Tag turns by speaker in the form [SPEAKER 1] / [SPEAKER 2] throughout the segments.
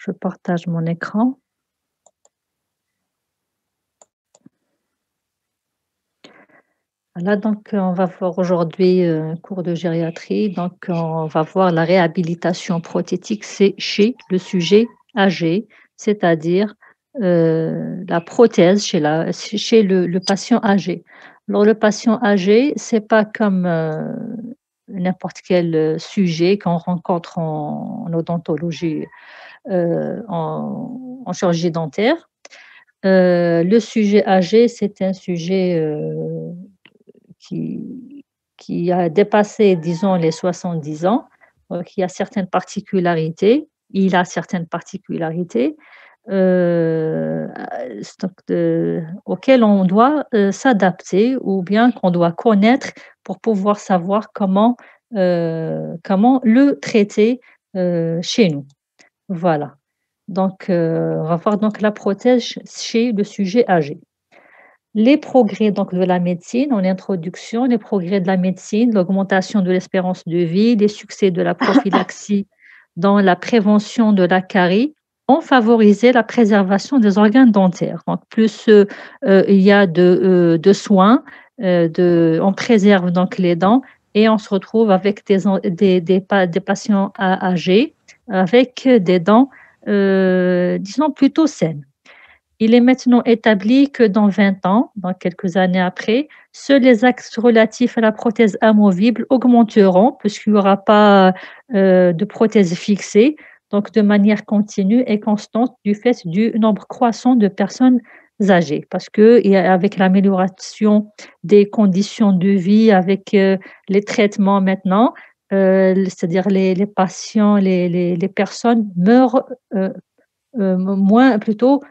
[SPEAKER 1] Je partage mon écran. Là, donc, on va voir aujourd'hui un cours de gériatrie. Donc, on va voir la réhabilitation prothétique, c'est chez le sujet âgé, c'est-à-dire la prothèse chez le patient âgé. Alors, le patient âgé, c'est pas comme n'importe quel sujet qu'on rencontre en odontologie, en chirurgie dentaire. Le sujet âgé, c'est un sujet qui, qui a dépassé, disons, les 70 ans, qui a certaines particularités. Il a certaines particularités euh, auxquelles on doit s'adapter ou bien qu'on doit connaître pour pouvoir savoir comment le traiter chez nous. Voilà. Donc, on va voir donc la prothèse chez le sujet âgé. Les progrès donc de la médecine, en introduction, les progrès de la médecine, l'augmentation de l'espérance de vie, les succès de la prophylaxie dans la prévention de la carie ont favorisé la préservation des organes dentaires. Donc, plus il y a de soins, on préserve donc les dents et on se retrouve avec des patients âgés avec des dents, disons, plutôt saines. Il est maintenant établi que dans 20 ans, donc quelques années après, seuls les axes relatifs à la prothèse amovible augmenteront puisqu'il n'y aura pas de prothèse fixée, donc de manière continue et constante du fait du nombre croissant de personnes âgées. Parce que avec l'amélioration des conditions de vie, avec les traitements maintenant, c'est-à-dire les patients, les personnes meurent moins plutôt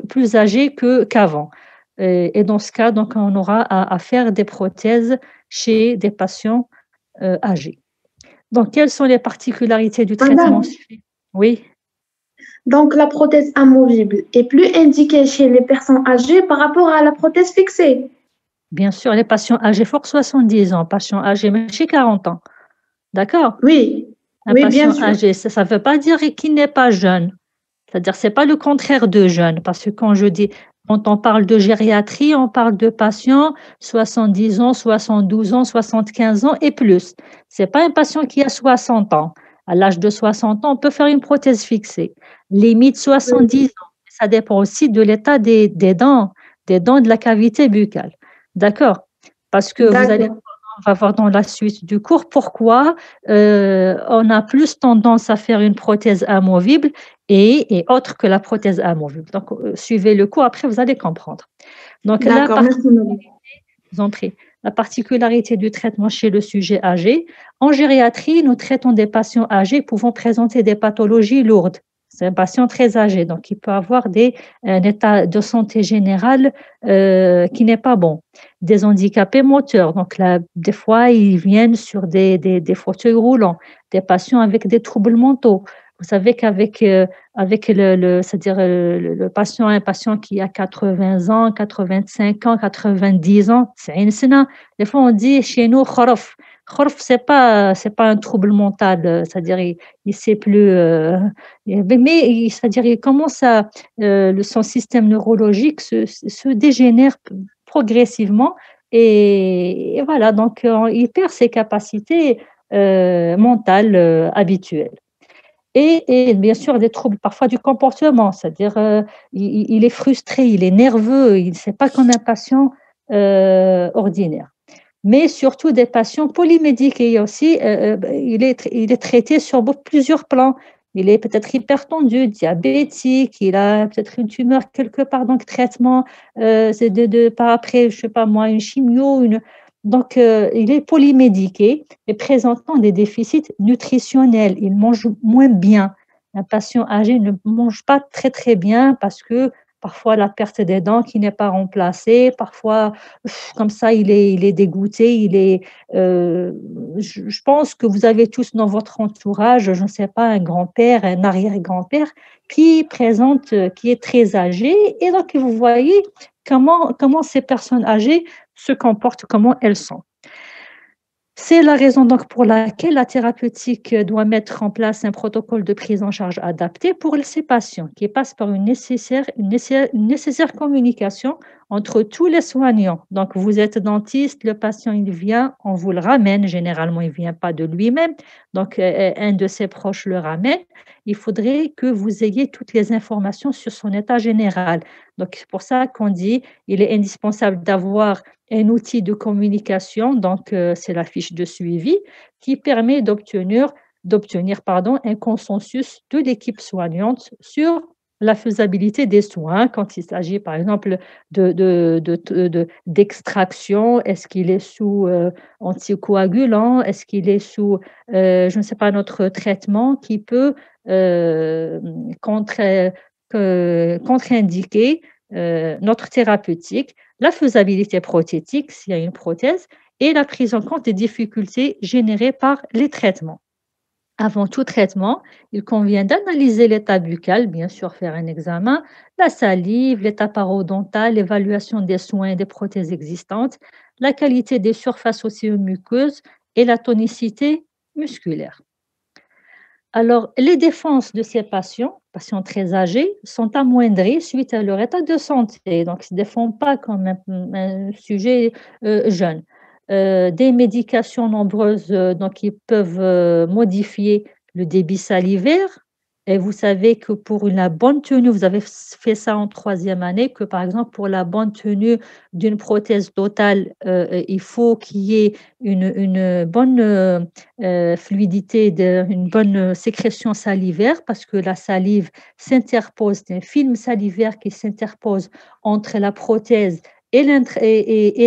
[SPEAKER 1] plus âgés qu'avant. Et dans ce cas, donc, on aura à faire des prothèses chez des patients âgés. Donc, quelles sont les particularités du traitement?
[SPEAKER 2] Madame,
[SPEAKER 1] Oui,
[SPEAKER 2] donc la prothèse amovible est plus indiquée chez les personnes âgées par rapport à la prothèse fixée.
[SPEAKER 1] bien sûr, les patients âgés fort 70 ans, patients âgés même chez 40 ans. D'accord?
[SPEAKER 2] Oui,
[SPEAKER 1] Un
[SPEAKER 2] oui, bien
[SPEAKER 1] patient
[SPEAKER 2] sûr.
[SPEAKER 1] âgé, ça ne veut pas dire qu'il n'est pas jeune. C'est-à-dire, c'est pas le contraire de jeune, parce que quand on parle de gériatrie, on parle de patients 70 ans, 72 ans, 75 ans et plus. C'est pas un patient qui a 60 ans. À l'âge de 60 ans, on peut faire une prothèse fixée. Limite 70
[SPEAKER 2] Oui.
[SPEAKER 1] ans. Ça dépend aussi de l'état des dents de la cavité buccale. D'accord? Parce que vous allez,
[SPEAKER 2] D'accord.
[SPEAKER 1] on va voir dans la suite du cours pourquoi on a plus tendance à faire une prothèse amovible et autre que la prothèse amovible. Donc, suivez le cours, après vous allez comprendre. Donc,
[SPEAKER 2] D'accord, merci, madame.
[SPEAKER 1] je vous en prie, la particularité du traitement chez le sujet âgé. En gériatrie, nous traitons des patients âgés pouvant présenter des pathologies lourdes. C'est un patient très âgé, donc il peut avoir un état de santé général qui n'est pas bon. Des handicapés moteurs, donc là, des fois, ils viennent sur des fauteuils roulants, des patients avec des troubles mentaux. Vous savez qu'avec avec c'est-à-dire le patient, un patient qui a 80 ans, 85 ans, 90 ans, c'est une sena. Des fois, on dit chez nous, khorof. Khorof, c'est pas un trouble mental, c'est-à-dire il sait plus, c'est-à-dire il commence son système neurologique se dégénère progressivement et voilà, donc il perd ses capacités mentales habituelles. Et bien sûr, des troubles parfois du comportement, c'est-à-dire il est frustré, il est nerveux, il ne sait pas comme un patient ordinaire. Mais surtout des patients polymédiqués aussi, il est traité sur plusieurs plans. Il est peut-être hypertendu, diabétique, il a peut-être une tumeur quelque part, donc traitement, c'est par après, je ne sais pas moi, une chimio, donc il est polymédiqué et présentant des déficits nutritionnels. Il mange moins bien. Un patient âgé ne mange pas très très bien parce que parfois la perte des dents qui n'est pas remplacée, parfois comme ça il est dégoûté, je pense que vous avez tous dans votre entourage, je ne sais pas, un grand-père, un arrière-grand-père qui est très âgé et donc vous voyez comment ces personnes âgées se comportent, comment elles sont. C'est la raison donc pour laquelle la thérapeutique doit mettre en place un protocole de prise en charge adapté pour ces patients, qui passe par une nécessaire communication entre tous les soignants. Donc, vous êtes dentiste, le patient il vient, on vous le ramène. Généralement, il ne vient pas de lui-même, donc un de ses proches le ramène. Il faudrait que vous ayez toutes les informations sur son état général. Donc, c'est pour ça qu'on dit il est indispensable d'avoir un outil de communication, donc c'est la fiche de suivi, qui permet d'obtenir pardon, un consensus de l'équipe soignante sur la faisabilité des soins quand il s'agit, par exemple, d'extraction. Est-ce qu'il est sous anticoagulant? Est-ce qu'il est sous, je ne sais pas, notre traitement qui peut euh, contre, contre-indiquer notre thérapeutique, la faisabilité prothétique s'il y a une prothèse et la prise en compte des difficultés générées par les traitements. Avant tout traitement, il convient d'analyser l'état buccal, bien sûr faire un examen, la salive, l'état parodontal, l'évaluation des soins et des prothèses existantes, la qualité des surfaces osseo-muqueuses et la tonicité musculaire. Alors, les défenses de ces patients très âgés, sont amoindries suite à leur état de santé. Donc, ils ne se défendent pas comme un sujet jeune. Des médications nombreuses donc, qui peuvent modifier le débit salivaire. Et vous savez que pour la bonne tenue, vous avez fait ça en troisième année, que par exemple, pour la bonne tenue d'une prothèse totale, il faut qu'il y ait une bonne fluidité, une bonne sécrétion salivaire, parce que la salive s'interpose, c'est un film salivaire qui s'interpose entre la prothèse et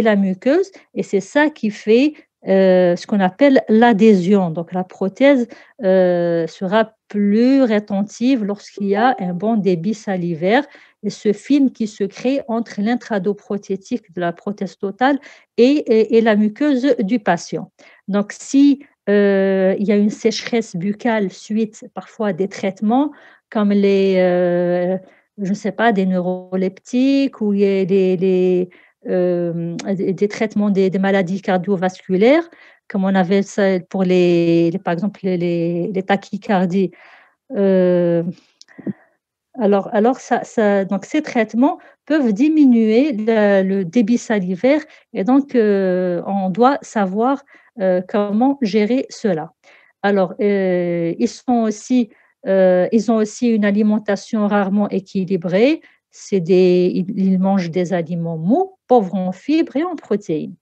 [SPEAKER 1] la muqueuse, et c'est ça qui fait ce qu'on appelle l'adhésion. Donc la prothèse sera plus rétentive lorsqu'il y a un bon débit salivaire, et ce film qui se crée entre l'intradoprothétique de la prothèse totale et la muqueuse du patient. Donc, si il y a une sécheresse buccale suite parfois à des traitements comme je ne sais pas, des neuroleptiques ou il y a des traitements des maladies cardiovasculaires, comme on avait ça pour par exemple, les tachycardies. Euh, donc ces traitements peuvent diminuer le débit salivaire et donc on doit savoir comment gérer cela. Alors, ils ont aussi une alimentation rarement équilibrée. Ils mangent des aliments mous, pauvres en fibres et en protéines.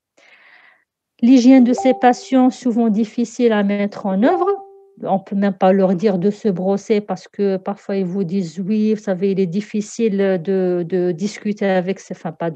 [SPEAKER 1] L'hygiène de ces patients, souvent difficile à mettre en œuvre. On ne peut même pas leur dire de se brosser parce que parfois ils vous disent oui, vous savez, il est difficile de discuter avec, enfin pas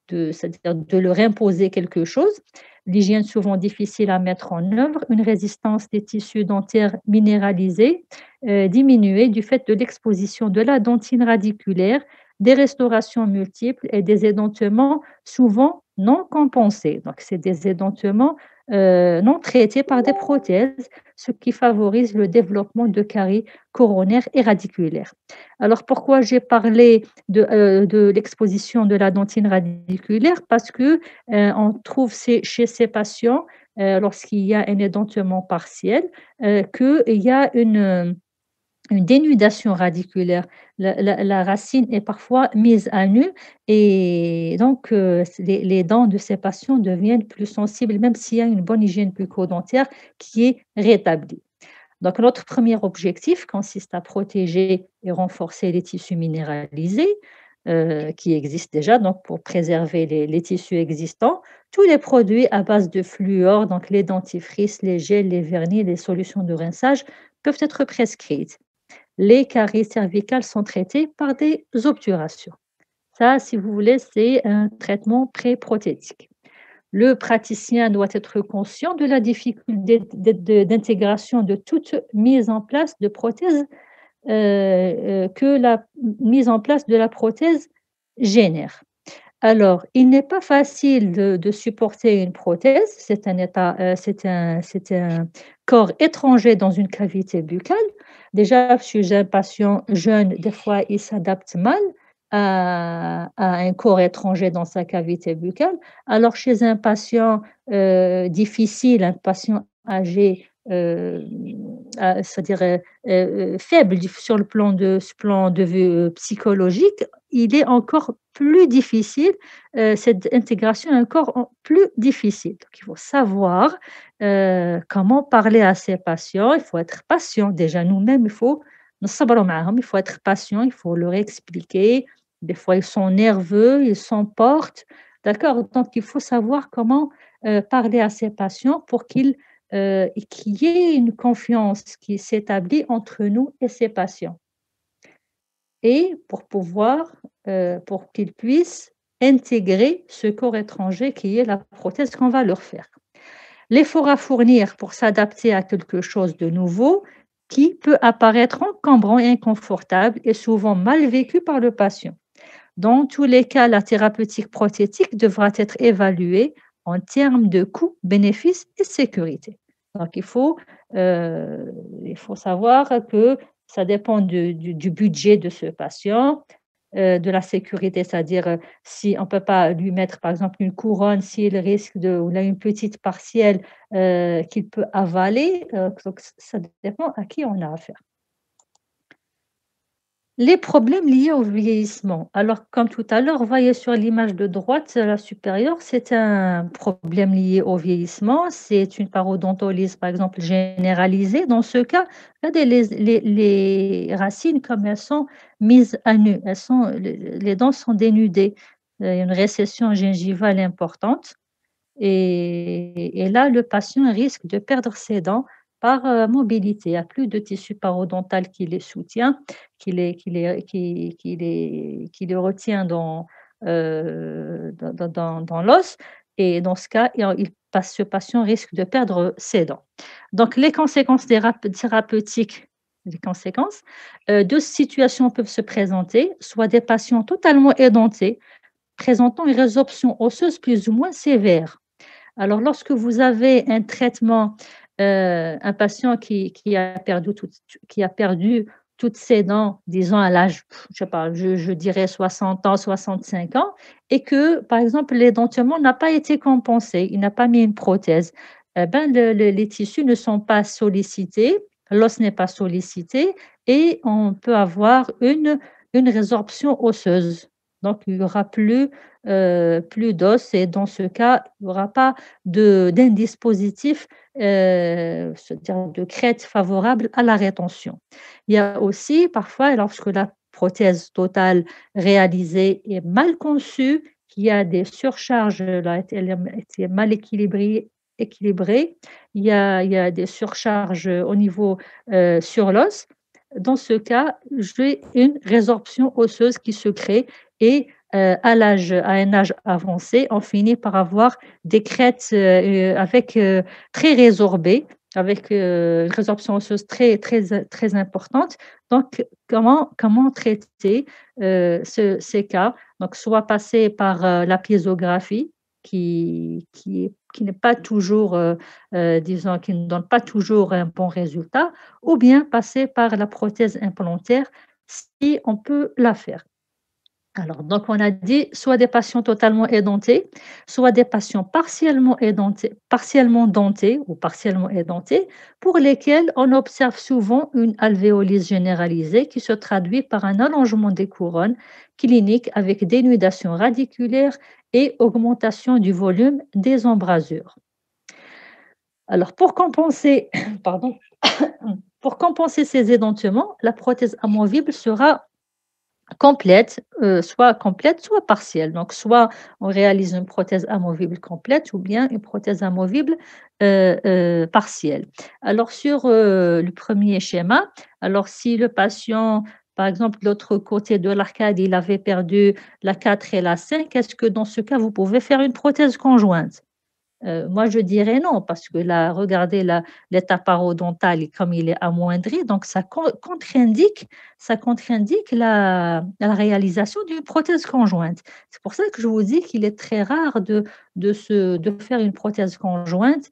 [SPEAKER 1] c'est-à-dire de leur imposer quelque chose. L'hygiène souvent difficile à mettre en œuvre, une résistance des tissus dentaires minéralisés, diminuée du fait de l'exposition de la dentine radiculaire, des restaurations multiples et des édentements souvent non compensés. Donc, c'est des édentements non traités par des prothèses, ce qui favorise le développement de caries coronaires et radiculaires. Alors, pourquoi j'ai parlé de l'exposition de la dentine radiculaire? Parce que on trouve chez ces patients, lorsqu'il y a un édentement partiel, qu'il y a une dénudation radiculaire. La racine est parfois mise à nu et donc les dents de ces patients deviennent plus sensibles, même s'il y a une bonne hygiène bucco-dentaire qui est rétablie. Donc notre premier objectif consiste à protéger et renforcer les tissus minéralisés qui existent déjà, donc pour préserver les tissus existants. Tous les produits à base de fluor, donc les dentifrices, les gels, les vernis, les solutions de rinçage, peuvent être prescrites. Les caries cervicales sont traitées par des obturations. Ça, si vous voulez, c'est un traitement pré-prothétique. Le praticien doit être conscient de la difficulté d'intégration de toute mise en place de prothèse que la mise en place de la prothèse génère. Alors, il n'est pas facile de supporter une prothèse, c'est un corps étranger dans une cavité buccale. Déjà, chez un patient jeune, des fois, il s'adapte mal à un corps étranger dans sa cavité buccale. Alors chez un patient, difficile, un patient âgé, c'est-à-dire, faible sur le plan de vue, psychologique, il est encore plus difficile, cette intégration est encore plus difficile. Donc il faut savoir, comment parler à ses patients, il faut être patient. Déjà nous-mêmes, il faut être patient, il faut leur expliquer. Des fois, ils sont nerveux, ils s'emportent, d'accord? Donc il faut savoir comment, parler à ses patients pour qu'il y ait une confiance qui s'établit entre nous et ces patients et pour qu'ils puissent intégrer ce corps étranger qui est la prothèse qu'on va leur faire. L'effort à fournir pour s'adapter à quelque chose de nouveau qui peut apparaître encombrant et inconfortable est souvent mal vécu par le patient. Dans tous les cas, la thérapeutique prothétique devra être évaluée en termes de coûts, bénéfices et sécurité. Donc, il faut savoir que ça dépend du budget de ce patient, de la sécurité, c'est-à-dire si on ne peut pas lui mettre par exemple une couronne, s'il risque ou il a une petite partielle qu'il peut avaler, donc ça dépend à qui on a affaire. Les problèmes liés au vieillissement. Alors, comme tout à l'heure, vous voyez sur l'image de droite, la supérieure, c'est un problème lié au vieillissement. C'est une parodontolyse, par exemple, généralisée. Dans ce cas, regardez les racines comme elles sont mises à nu. Les dents sont dénudées. Il y a une récession gingivale importante. Et là, le patient risque de perdre ses dents par, mobilité. Il y a plus de tissu parodontal qui les soutient, qui les retient dans l'os et dans ce cas, ce patient risque de perdre ses dents. Donc les conséquences thérapeutiques, deux situations peuvent se présenter, soit des patients totalement édentés, présentant une résorption osseuse plus ou moins sévère. Alors, lorsque vous avez un traitement, un patient qui a perdu toutes ses dents, disons à l'âge, je sais pas, je dirais 60 ans, 65 ans et que, par exemple, l'édentement n'a pas été compensé, il n'a pas mis une prothèse, eh ben, les tissus ne sont pas sollicités, l'os n'est pas sollicité et on peut avoir une résorption osseuse. Donc il y aura plus d'os et dans ce cas, il y aura pas d'un dispositif, c'est-à-dire de crête favorable à la rétention. Il y a aussi parfois, lorsque la prothèse totale réalisée est mal conçue, qu'il y a des surcharges, elle est mal équilibrée, il y a des surcharges au niveau, sur l'os. Dans ce cas, j'ai une résorption osseuse qui se crée et à un âge avancé, on finit par avoir des crêtes, très résorbées, avec, une résorption osseuse très importante. Donc comment traiter, ces cas? Donc soit passer par, la piézographie qui n'est pas toujours, disons, qui ne donne pas toujours un bon résultat, ou bien passer par la prothèse implantaire si on peut la faire. Alors, donc on a dit soit des patients totalement édentés, soit des patients partiellement dentés ou partiellement édentés, pour lesquels on observe souvent une alvéolyse généralisée qui se traduit par un allongement des couronnes cliniques avec dénudation radiculaire et augmentation du volume des embrasures. Alors, pour compenser, pardon, pour compenser ces édentements, la prothèse amovible sera complète, soit partielle. Donc, soit on réalise une prothèse amovible complète ou bien une prothèse amovible, partielle. Alors sur, le premier schéma, alors si le patient, par exemple, de l'autre côté de l'arcade, il avait perdu la 4 et la 5, est-ce que dans ce cas, vous pouvez faire une prothèse conjointe? Moi, je dirais non, parce que là, regardez l'état parodontal et comme il est amoindri, donc ça contre-indique la réalisation d'une prothèse conjointe. C'est pour ça que je vous dis qu'il est très rare de faire une prothèse conjointe,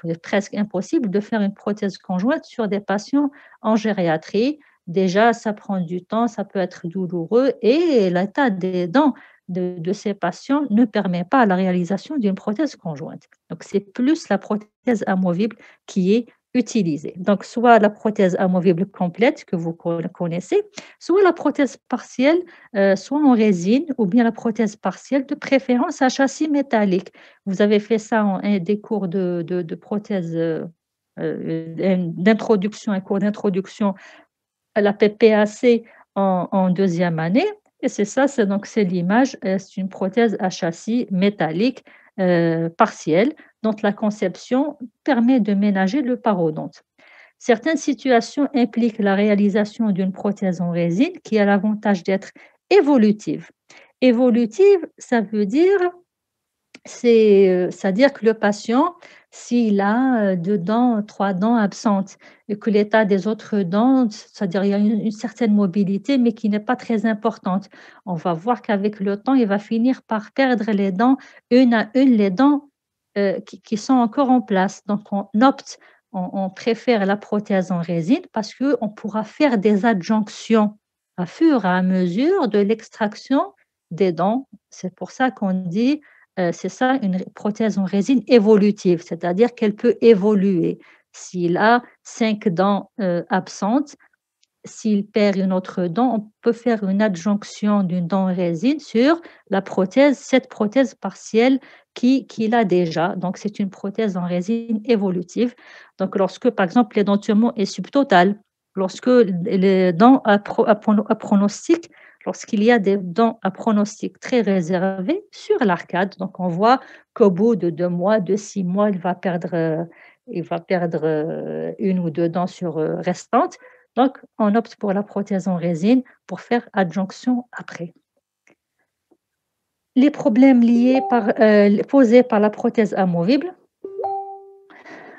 [SPEAKER 1] il est presque impossible de faire une prothèse conjointe sur des patients en gériatrie, déjà, ça prend du temps, ça peut être douloureux et l'état des dents de ces patients ne permet pas la réalisation d'une prothèse conjointe. Donc, c'est plus la prothèse amovible qui est utilisée. Donc, soit la prothèse amovible complète que vous connaissez, soit la prothèse partielle, soit en résine ou bien la prothèse partielle, de préférence à châssis métallique. Vous avez fait ça en des cours de prothèse, d'introduction, un cours d'introduction à la PPAC en 2e année et c'est ça, c'est l'image, c'est une prothèse à châssis métallique, partielle, dont la conception permet de ménager le parodonte. Certaines situations impliquent la réalisation d'une prothèse en résine qui a l'avantage d'être évolutive. Évolutive, ça veut dire c'est-à-dire que le patient, s'il a, 2 dents, 3 dents absentes et que l'état des autres dents, c'est-à-dire il y a une certaine mobilité, mais qui n'est pas très importante. On va voir qu'avec le temps, il va finir par perdre les dents, une à une, les dents, qui sont encore en place. Donc on préfère la prothèse en résine parce qu'on pourra faire des adjonctions à fur et à mesure de l'extraction des dents. C'est pour ça qu'on dit c'est ça une prothèse en résine évolutive, c'est-à-dire qu'elle peut évoluer. S'il a 5 dents, absentes, s'il perd une autre dent, on peut faire une adjonction d'une dent en résine sur la prothèse, cette prothèse partielle qu'il a déjà. Donc c'est une prothèse en résine évolutive. Donc lorsque, par exemple, l'édentement est subtotal, lorsque les dents à pronostic, lorsqu'il y a des dents à pronostic très réservé sur l'arcade, donc on voit qu'au bout de 2 mois, de 6 mois, il va perdre 1 ou 2 dents restantes. Donc, on opte pour la prothèse en résine pour faire adjonction après. Les problèmes posés par la prothèse amovible.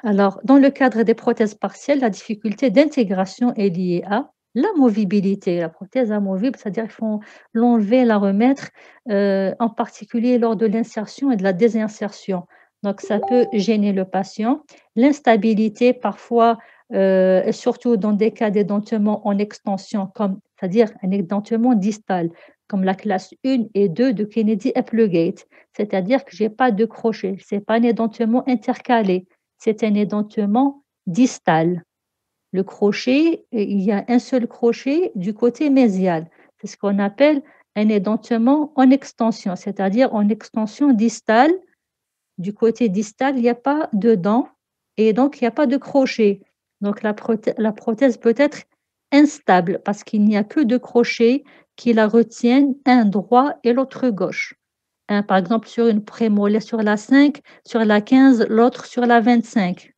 [SPEAKER 1] Alors, dans le cadre des prothèses partielles, la difficulté d'intégration est liée à la movibilité. La prothèse amovible, c'est-à-dire qu'il faut l'enlever, la remettre, en particulier lors de l'insertion et de la désinsertion. Donc, ça peut gêner le patient. L'instabilité, parfois, et surtout dans des cas d'édentement en extension, c'est-à-dire un édentement distal, comme la classe 1 et 2 de Kennedy-Applegate. C'est-à-dire que je n'ai pas de crochet, ce n'est pas un édentement intercalé, c'est un édentement distal. Le crochet, il y a un seul crochet du côté mésial. C'est ce qu'on appelle un édentement en extension, c'est-à-dire en extension distale. Du côté distal, il n'y a pas de dent et donc il n'y a pas de crochet. Donc la prothèse peut être instable parce qu'il n'y a que 2 crochets qui la retiennent, un droit et l'autre gauche. Un, par exemple, sur une prémolaire, sur la 5, sur la 15, l'autre sur la 25.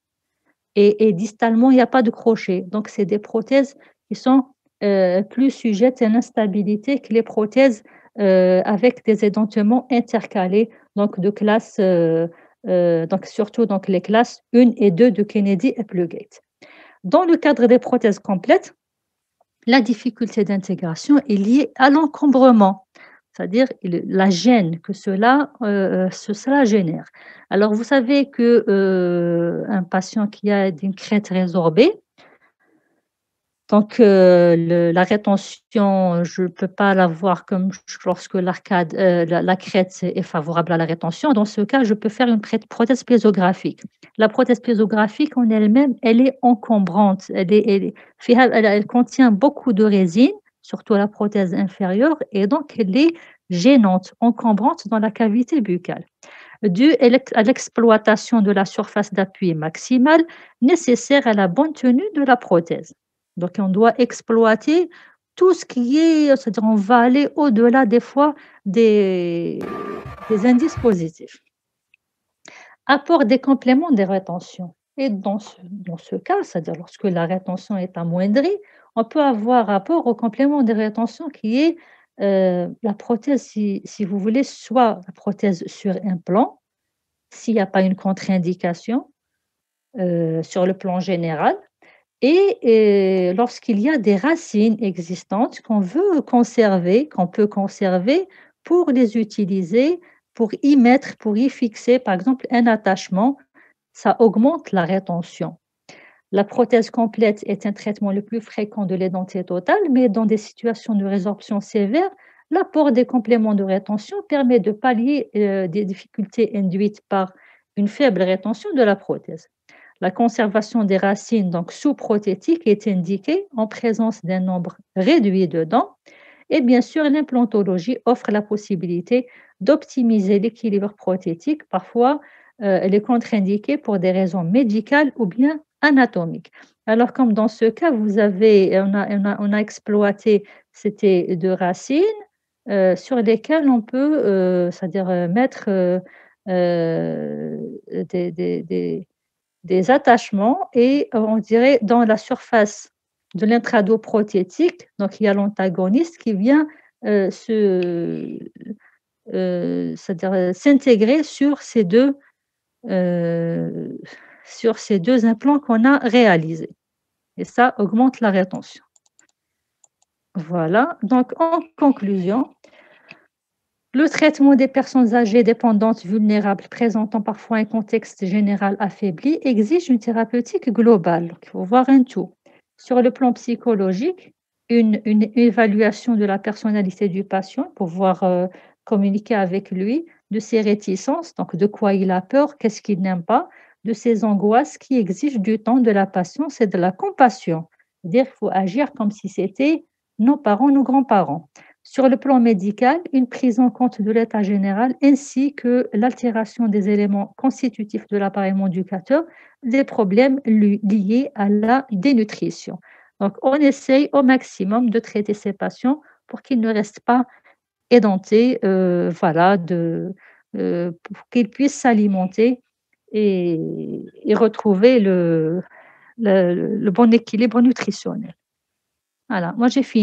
[SPEAKER 1] Et distalement, il n'y a pas de crochet. Donc, c'est des prothèses qui sont plus sujettes à l'instabilité que les prothèses avec des édentements intercalés, donc de classe, donc surtout donc les classes 1 et 2 de Kennedy-Applegate. Dans le cadre des prothèses complètes, la difficulté d'intégration est liée à l'encombrement, c'est-à-dire la gêne que cela génère. Alors vous savez que, un patient qui a une crête résorbée, donc la rétention, je ne peux pas l'avoir comme lorsque l'arcade, la crête est favorable à la rétention. Dans ce cas, je peux faire une prothèse piézographique. La prothèse piézographique en elle-même, elle est encombrante. Elle contient beaucoup de résine, surtout la prothèse inférieure, et donc elle est gênante, encombrante dans la cavité buccale, due à l'exploitation de la surface d'appui maximale nécessaire à la bonne tenue de la prothèse. Donc, on doit exploiter tout ce qui est, c'est-à-dire on va aller au-delà des fois des indices positifs. Apport des compléments de rétention. Et dans ce cas, c'est-à-dire lorsque la rétention est amoindrie, on peut avoir rapport au complément de rétention qui est la prothèse, si vous voulez, soit la prothèse sur implant, s'il n'y a pas une contre-indication sur le plan général, et lorsqu'il y a des racines existantes qu'on veut conserver, qu'on peut conserver pour les utiliser, pour y fixer, par exemple, un attachement, ça augmente la rétention. La prothèse complète est un traitement le plus fréquent de l'édenté totale, mais dans des situations de résorption sévère, l'apport des compléments de rétention permet de pallier des difficultés induites par une faible rétention de la prothèse. La conservation des racines, donc sous-prothétiques, est indiquée en présence d'un nombre réduit de dents. Et bien sûr, l'implantologie offre la possibilité d'optimiser l'équilibre prothétique. Parfois, elle est contre-indiquée pour des raisons médicales ou bien anatomiques. Alors, comme dans ce cas, on a exploité, c'était de racines sur lesquelles on peut, c'est-à-dire mettre des, des- des- des attachements et on dirait dans la surface de l'intradoprothétique, donc il y a l'antagoniste qui vient c'est-à-dire s'intégrer heu, sur ces 2 implants qu'on a réalisés et ça augmente la rétention. Voilà, donc en conclusion, le traitement des personnes âgées, dépendantes, vulnérables, présentant parfois un contexte général affaibli, exige une thérapeutique globale. Donc, il faut voir un tout. Sur le plan psychologique, une évaluation de la personnalité du patient pour pouvoir communiquer avec lui, de ses réticences, donc de quoi il a peur, qu'est-ce qu'il n'aime pas, de ses angoisses qui exigent du temps, de la patience et de la compassion. C'est-à-dire qu'il faut agir comme si c'était nos parents, nos grands-parents. Sur le plan médical, une prise en compte de l'état général ainsi que l'altération des éléments constitutifs de l'appareil éducateur, des problèmes liés à la dénutrition. Donc, on essaye au maximum de traiter ces patients pour qu'ils ne restent pas édentés, voilà, pour qu'ils puissent s'alimenter et retrouver le bon équilibre nutritionnel. Voilà, moi j'ai fini.